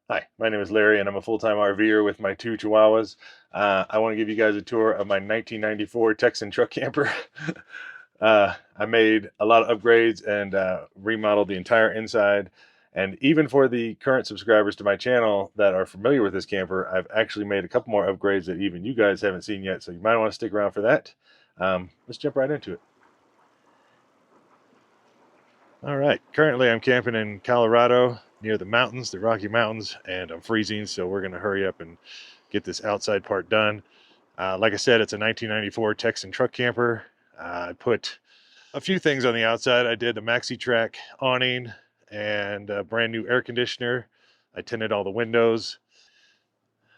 Hi, my name is Larry, and I'm a full-time RVer with my two Chihuahuas. I want to give you guys a tour of my 1994 Texan truck camper. I made a lot of upgrades and remodeled the entire inside. And even for the current subscribers to my channel that are familiar with this camper, I've actually made a couple more upgrades that even you guys haven't seen yet. So you might want to stick around for that. Let's jump right into it. All right, currently I'm camping in Colorado near the mountains, the Rocky Mountains, and I'm freezing, so we're going to hurry up and get this outside part done. Like I said, it's a 1994 Texan truck camper. I put a few things on the outside. I did a maxi track awning and a brand new air conditioner. I tinted all the windows.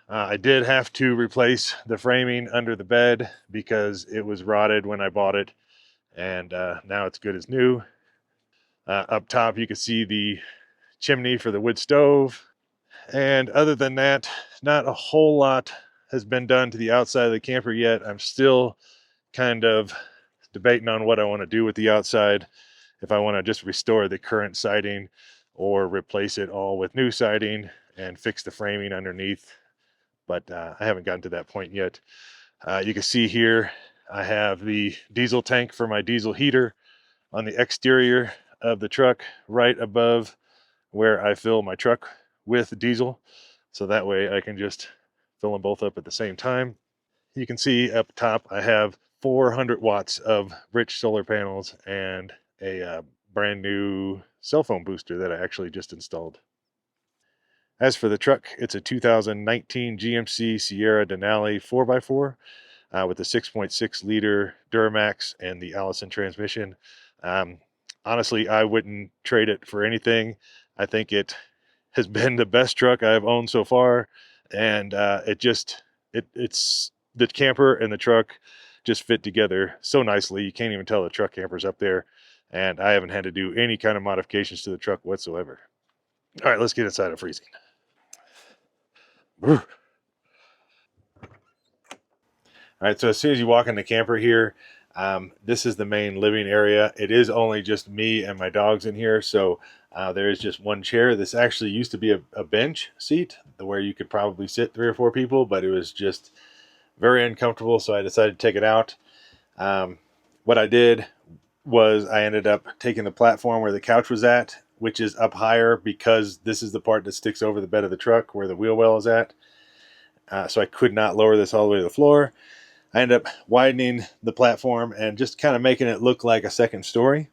I did have to replace the framing under the bed because it was rotted when I bought it, and now it's good as new. Up top, you can see the chimney for the wood stove. And other than that, not a whole lot has been done to the outside of the camper yet. I'm still kind of debating on what I want to do with the outside. If I want to just restore the current siding or replace it all with new siding and fix the framing underneath. But I haven't gotten to that point yet. You can see here, I have the diesel tank for my diesel heater on the exterior of the truck right above where I fill my truck with diesel. So that way I can just fill them both up at the same time. You can see up top I have 400 watts of rich solar panels and a brand new cell phone booster that I actually just installed. As for the truck, it's a 2019 GMC Sierra Denali 4x4 with a 6.6 liter Duramax and the Allison transmission. Honestly, I wouldn't trade it for anything. I think it has been the best truck I've owned so far, and it's the camper and the truck just fit together so nicely. You can't even tell the truck camper's up there, and I haven't had to do any kind of modifications to the truck whatsoever. All right, let's get inside of freezing. All right, so as soon as you walk in the camper here, this is the main living area. It is only just me and my dogs in here, so there is just one chair. This actually used to be a bench seat where you could probably sit 3 or 4 people, but it was just very uncomfortable, so I decided to take it out. What I did was I ended up taking the platform where the couch was at, which is up higher because this is the part that sticks over the bed of the truck where the wheel well is at. So I could not lower this all the way to the floor. I ended up widening the platform and just kind of making it look like a second story.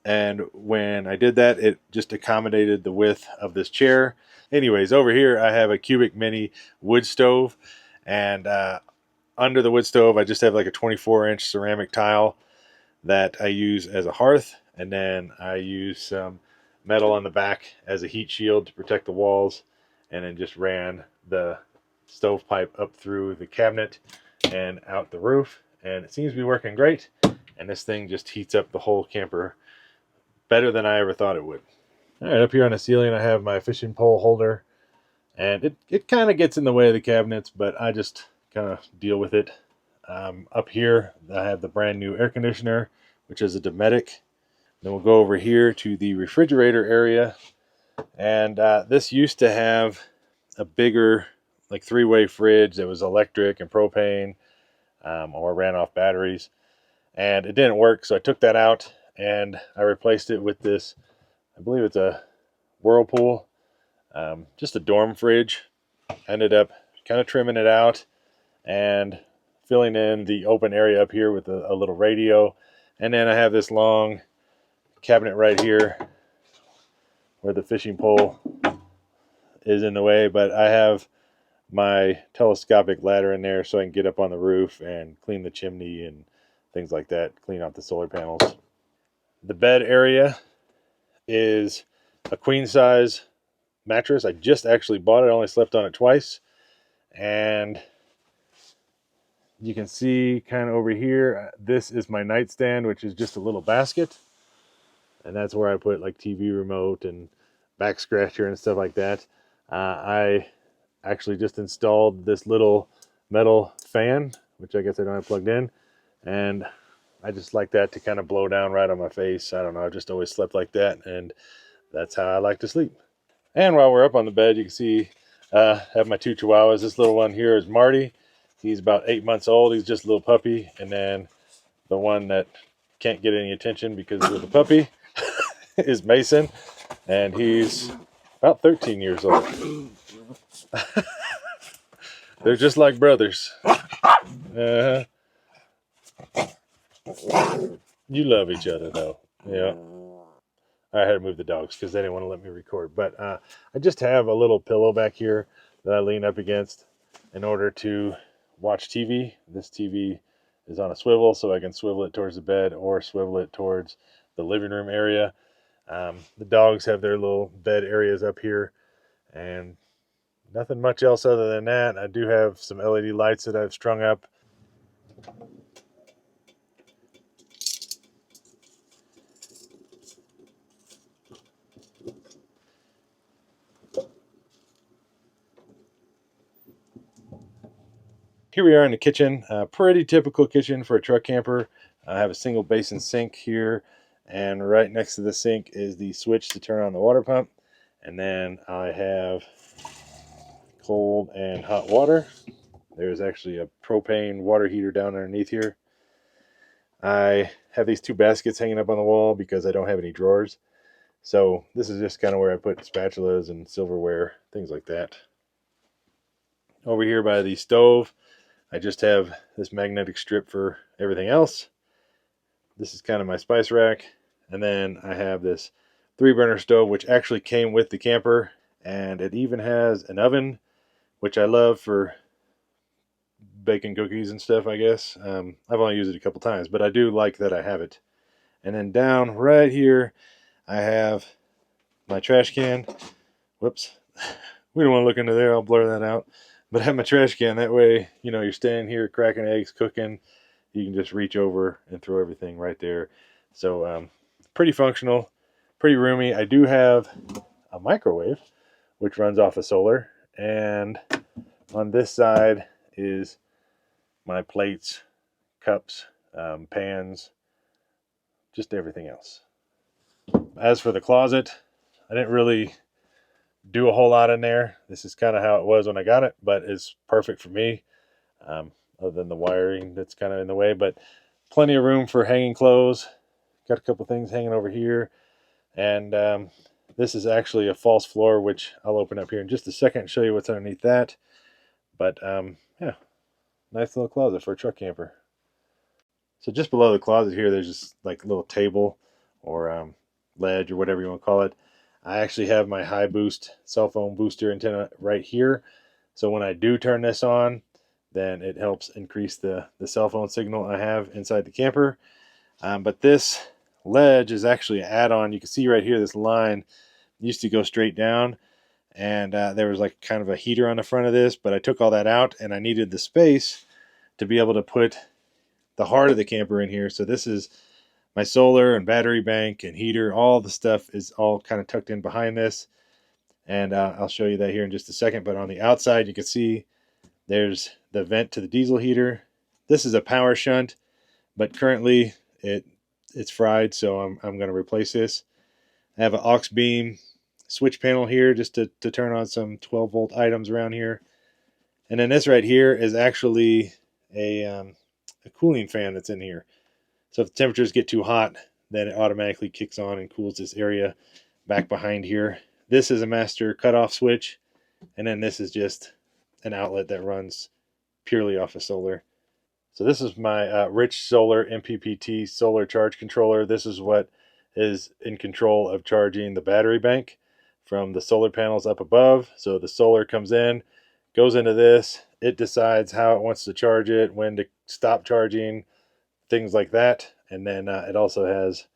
And when I did that, it just accommodated the width of this chair. Anyways, over here I have a cubic mini wood stove, and under the wood stove I just have like a 24-inch ceramic tile that I use as a hearth, and then I use some metal on the back as a heat shield to protect the walls, and then just ran the stovepipe up through the cabinet and out the roof, and it seems to be working great. And this thing just heats up the whole camper better than I ever thought it would. All right, up here on the ceiling I have my fishing pole holder, and it kind of gets in the way of the cabinets, but I just kind of deal with it. Up here I have the brand new air conditioner, which is a Dometic. Then we'll go over here to the refrigerator area, and this used to have a bigger like 3-way fridge that was electric and propane, or ran off batteries, and it didn't work, so I took that out and I replaced it with this, I believe it's a Whirlpool, just a dorm fridge. Ended up kind of trimming it out and filling in the open area up here with a little radio, and then I have this long cabinet right here where the fishing pole is in the way, but I have my telescopic ladder in there so I can get up on the roof and clean the chimney and things like that, clean out the solar panels. The bed area is a queen size mattress. I just actually bought it. I only slept on it twice. And you can see kind of over here, this is my nightstand, which is just a little basket. And that's where I put like TV remote and back scratcher and stuff like that. I actually just installed this little metal fan, which I guess I don't have plugged in, and I just like that to kind of blow down right on my face. I don't know, I just always slept like that, and that's how I like to sleep. And while we're up on the bed, you can see I have my 2 Chihuahuas. This little one here is Marty. He's about 8 months old. He's just a little puppy. And then the one that can't get any attention because of the puppy is Mason. And he's about 13 years old. They're just like brothers. You love each other, though. Yeah. I had to move the dogs because they didn't want to let me record. But I just have a little pillow back here that I lean up against in order to watch TV. This TV is on a swivel, so I can swivel it towards the bed or swivel it towards the living room area. The dogs have their little bed areas up here, and nothing much else other than that. I do have some LED lights that I've strung up. Here we are in the kitchen. Pretty typical kitchen for a truck camper. I have a single basin sink here, and right next to the sink is the switch to turn on the water pump. And then I have cold and hot water. There's actually a propane water heater down underneath here. I have these 2 baskets hanging up on the wall because I don't have any drawers. So this is just kind of where I put spatulas and silverware, things like that. Over here by the stove, I just have this magnetic strip for everything else. This is kind of my spice rack. And then I have this 3-burner stove, which actually came with the camper. And it even has an oven, which I love for baking cookies and stuff, I guess. I've only used it a couple times, but I do like that I have it. And then down right here, I have my trash can. Whoops. We don't want to look into there. I'll blur that out. But I have my trash can. That way, you know, you're standing here cracking eggs, cooking. You can just reach over and throw everything right there. So pretty functional, pretty roomy. I do have a microwave, which runs off of solar. And on this side is my plates, cups, pans, just everything else. As for the closet, I didn't really do a whole lot in there. This is kind of how it was when I got it, but it's perfect for me, other than the wiring that's kind of in the way. But plenty of room for hanging clothes. Got a couple things hanging over here. And this is actually a false floor, which I'll open up here in just a second and show you what's underneath that. But yeah, nice little closet for a truck camper. So just below the closet here, there's just like a little table or ledge or whatever you want to call it. I actually have my high boost cell phone booster antenna right here. So when I do turn this on, then it helps increase the cell phone signal I have inside the camper. But this ledge is actually an add-on. You can see right here, this line used to go straight down. And there was like kind of a heater on the front of this, but I took all that out and I needed the space to be able to put the heart of the camper in here. So this is my solar and battery bank and heater. All the stuff is all kind of tucked in behind this. And I'll show you that here in just a second. But on the outside, you can see there's the vent to the diesel heater. This is a power shunt, but currently it's fried, so I'm going to replace this. I have an aux beam switch panel here just to turn on some 12-volt items around here. And then this right here is actually a cooling fan that's in here. So if the temperatures get too hot, then it automatically kicks on and cools this area back behind here. This is a master cutoff switch, and then this is just an outlet that runs purely off of solar. So this is my Rich Solar MPPT solar charge controller. This is what is in control of charging the battery bank from the solar panels up above. So the solar comes in, goes into this. It decides how it wants to charge it, when to stop charging, things like that. And then it also has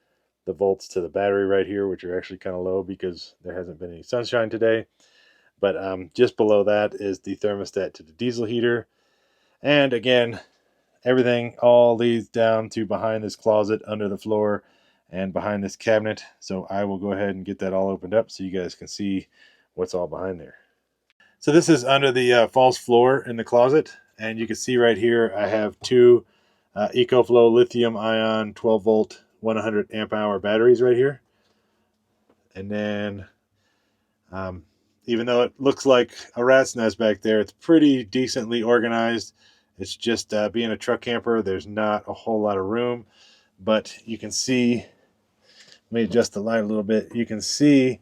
the volts to the battery right here, which are actually kind of low because there hasn't been any sunshine today. But just below that is the thermostat to the diesel heater. And again, everything all leads down to behind this closet, under the floor, and behind this cabinet. So I will go ahead and get that all opened up so you guys can see what's all behind there. So this is under the false floor in the closet. And you can see right here, I have two EcoFlow lithium ion 12 volt 100 amp hour batteries right here. And then even though it looks like a rat's nest back there, it's pretty decently organized. It's just being a truck camper, there's not a whole lot of room, but you can see, let me adjust the light a little bit. You can see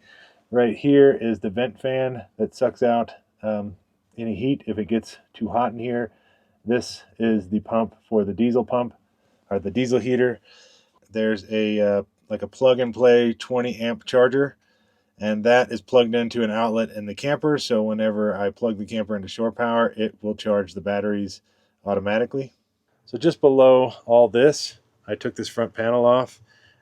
right here is the vent fan that sucks out any heat if it gets too hot in here. This is the pump for the diesel pump, or the diesel heater. There's a like a plug and play 20 amp charger, and that is plugged into an outlet in the camper. So whenever I plug the camper into shore power, it will charge the batteries automatically. So just below all this, I took this front panel off,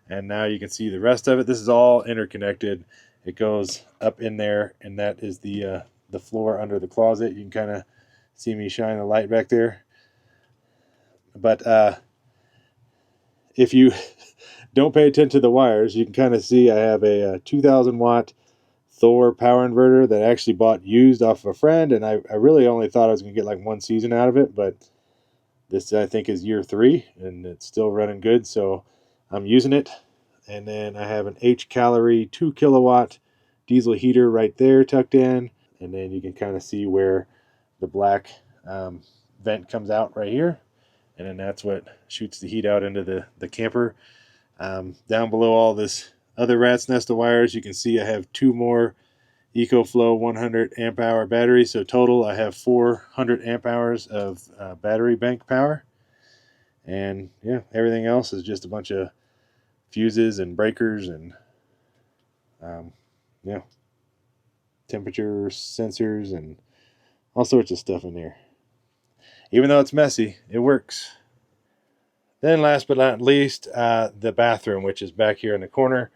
and now you can see the rest of it. This is all interconnected. It goes up in there, and that is the floor under the closet. You can kind of see me shine the light back there. But if you don't pay attention to the wires, you can kind of see I have a 2,000 watt Thor power inverter that I actually bought used off of a friend, and I really only thought I was going to get like one season out of it, but this I think is year 3 and it's still running good, so I'm using it. And then I have an H calorie 2 kilowatt diesel heater right there tucked in, and then you can kind of see where the black vent comes out right here, and then that's what shoots the heat out into the camper. Down below all this other rat's nest of wires, you can see I have 2 more EcoFlow 100 amp hour batteries. So total I have 400 amp hours of battery bank power. And yeah, everything else is just a bunch of fuses and breakers and yeah, temperature sensors and all sorts of stuff in there. Even though it's messy, it works. Then last but not least, the bathroom, which is back here in the corner.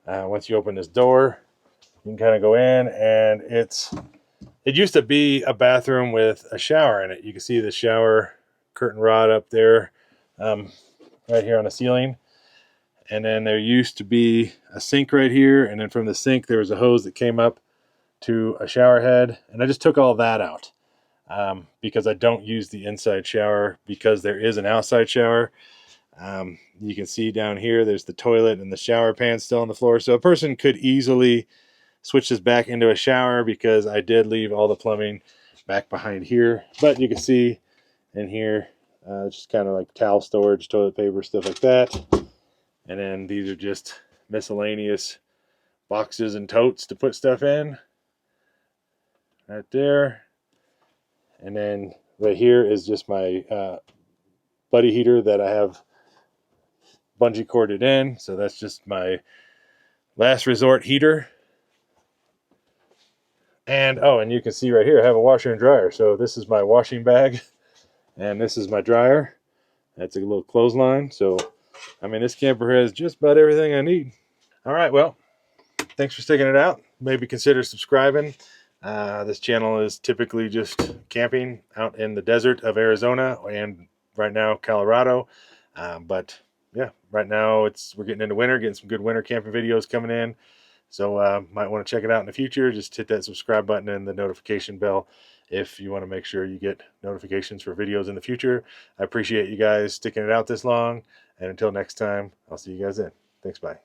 Once you open this door, you can kind of go in, and it used to be a bathroom with a shower in it. You can see the shower curtain rod up there, right here on the ceiling. And then there used to be a sink right here, and then from the sink there was a hose that came up to a shower head, and I just took all that out because I don't use the inside shower because there is an outside shower. You can see down here there's the toilet and the shower pan still on the floor, so a person could easily switch this back into a shower because I did leave all the plumbing back behind here. But you can see in here just kind of like towel storage, toilet paper, stuff like that. And then these are just miscellaneous boxes and totes to put stuff in right there. And then right here is just my buddy heater that I have bungee corded in. So that's just my last resort heater. And oh, and you can see right here I have a washer and dryer. So this is my washing bag, and this is my dryer. That's a little clothesline. So I mean, this camper has just about everything I need. All right, well, thanks for sticking it out. Maybe consider subscribing. This channel is typically just camping out in the desert of Arizona and right now Colorado. But yeah, right now we're getting into winter, getting some good winter camping videos coming in. So might want to check it out in the future. Just hit that subscribe button and the notification bell if you want to make sure you get notifications for videos in the future. I appreciate you guys sticking it out this long. And until next time, I'll see you guys then. Thanks, bye.